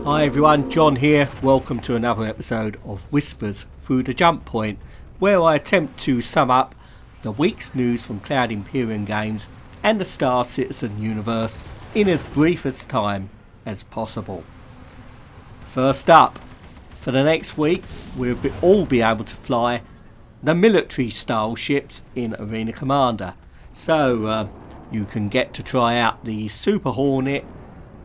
Hi everyone, John here. Welcome to another episode of Whispers Through the Jump Point, where I attempt to sum up the week's news from Cloud Imperium Games and the Star Citizen universe in as brief a time as possible. First up, for the next week, we'll all be able to fly the military style ships in Arena Commander. So you can get to try out the Super Hornet,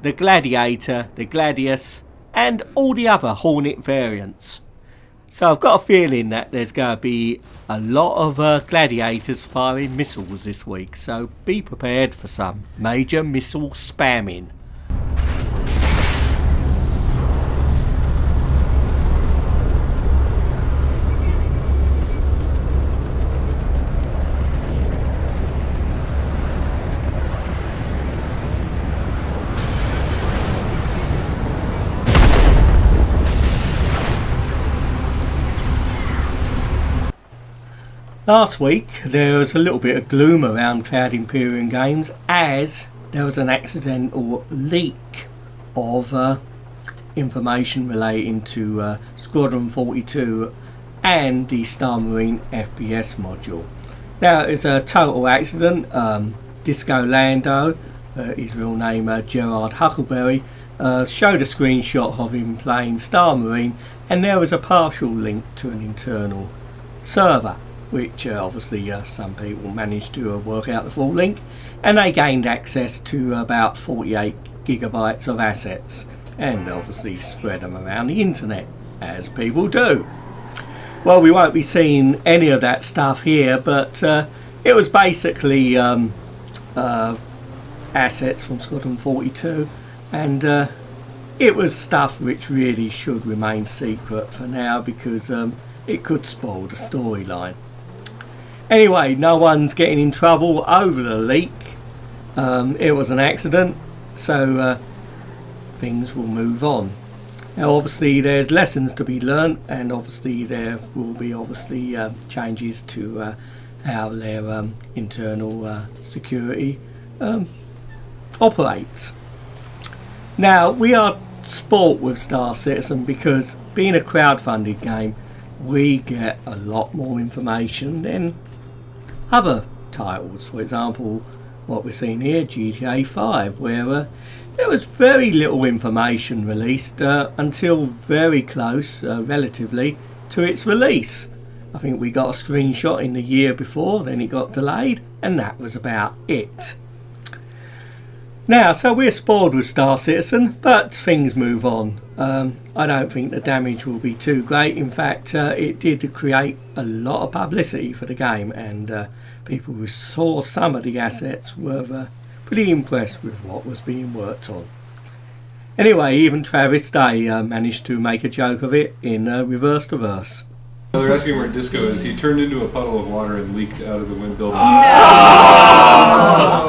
the Gladiator, the Gladius, and all the other Hornet variants. So I've got a feeling that there's going to be a lot of Gladiators firing missiles this week, so be prepared for some major missile spamming. Last week there was a little bit of gloom around Cloud Imperium Games as there was an accidental leak of information relating to Squadron 42 and the Star Marine FPS module. Now it's a total accident. Disco Lando, his real name Gerard Huckleberry, showed a screenshot of him playing Star Marine, and there was a partial link to an internal server, which obviously some people managed to work out the full link, and they gained access to about 48 gigabytes of assets and obviously spread them around the internet, as people do. Well, we won't be seeing any of that stuff here, but it was basically assets from Squadron 42, and it was stuff which really should remain secret for now because it could spoil the storyline. Anyway, no one's getting in trouble over the leak. It was an accident, so things will move on. Now, obviously, there's lessons to be learnt, and obviously there will be changes to how their internal security operates. Now, we are sport with Star Citizen because, being a crowdfunded game, we get a lot more information than other titles. For example, what we're seeing here, GTA 5, where there was very little information released until very close, relatively, to its release. I think we got a screenshot in the year before, then it got delayed, and that was about it. Now, so we're spoiled with Star Citizen, but things move on. I don't think the damage will be too great. In fact, it did create a lot of publicity for the game, and people who saw some of the assets were pretty impressed with what was being worked on. Anyway, even Travis Day managed to make a joke of it in Reverse to Verse. They're asking where Disco is. He turned into a puddle of water and leaked out of the wind building. Oh,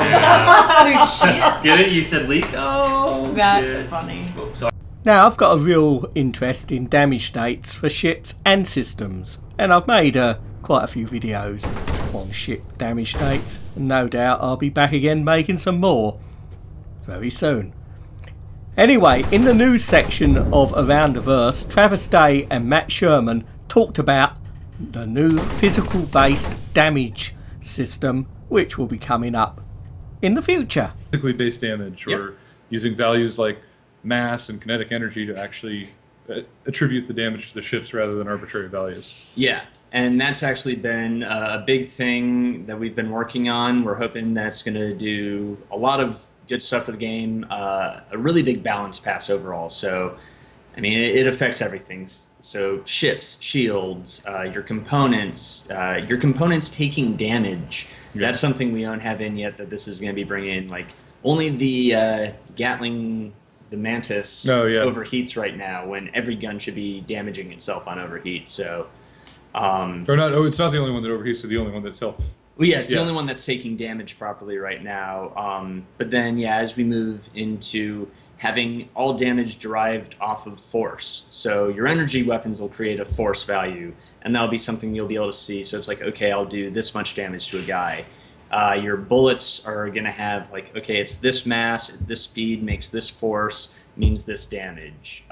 shit. Get it? You said leak? Oh, that's shit. Funny. Oh, sorry. Now, I've got a real interest in damage states for ships and systems, and I've made quite a few videos on ship damage states, and no doubt I'll be back again making some more very soon. Anyway, in the news section of Around the Verse, Travis Day and Matt Sherman talked about the new physical based damage system which will be coming up in the future. Physically based damage, or using values like mass and kinetic energy to actually attribute the damage to the ships rather than arbitrary values. Yeah, and that's actually been a big thing that we've been working on. We're hoping that's going to do a lot of good stuff for the game, a really big balance pass overall. So, I mean, it affects everything. So ships, shields, your components taking damage. Yeah. That's something we don't have in yet that this is going to be bringing in. Like, only the Gatling, the Mantis, overheats right now when every gun should be damaging itself on overheat. So, or not? Oh, it's not the only one that overheats. It's the only one that's self. Well, yeah, it's the only one that's taking damage properly right now. But then, as we move into having all damage derived off of force. So your energy weapons will create a force value, and that'll be something you'll be able to see. So it's like, okay, I'll do this much damage to a guy. Your bullets are going to have like, okay, it's this mass, at this speed, makes this force, means this damage.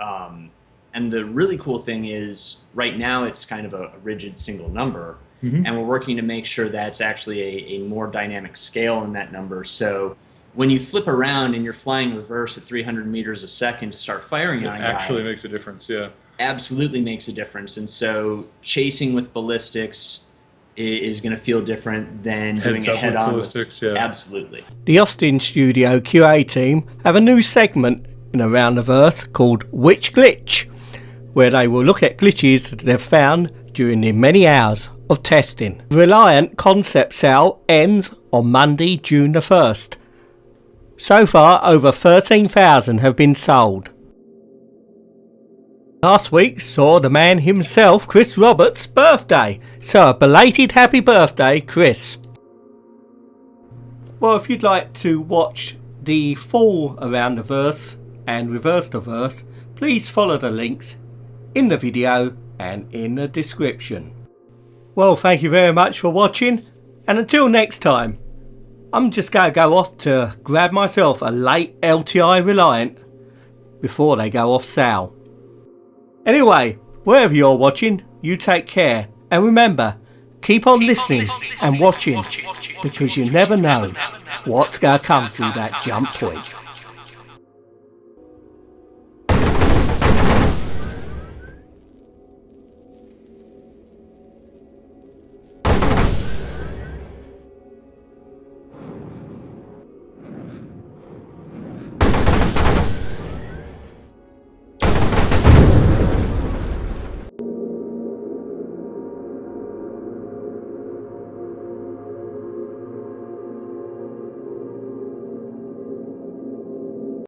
And the really cool thing is, right now it's kind of a rigid single number, and we're working to make sure that's actually a more dynamic scale in that number. So when you flip around and you're flying reverse at 300 meters a second to start firing on a guy, actually makes a difference, yeah. Absolutely makes a difference. And so chasing with ballistics is going to feel different than doing a head-on ballistics, yeah. Absolutely. The Austin Studio QA team have a new segment in Around the Verse called Which Glitch, where they will look at glitches that they've found during the many hours of testing. The Reliant concept sale ends on Monday, June the 1st. So far, over 13,000 have been sold. Last week saw the man himself, Chris Roberts' birthday, so a belated happy birthday, Chris. Well, if you'd like to watch the full Around the Verse and Reverse the Verse, please follow the links in the video and in the description. Well, thank you very much for watching, and until next time, I'm just going to go off to grab myself a late LTI Reliant before they go off sale. Anyway, wherever you're watching, you take care, and remember, keep on listening and watching, because you never know what's going to come through that jump point.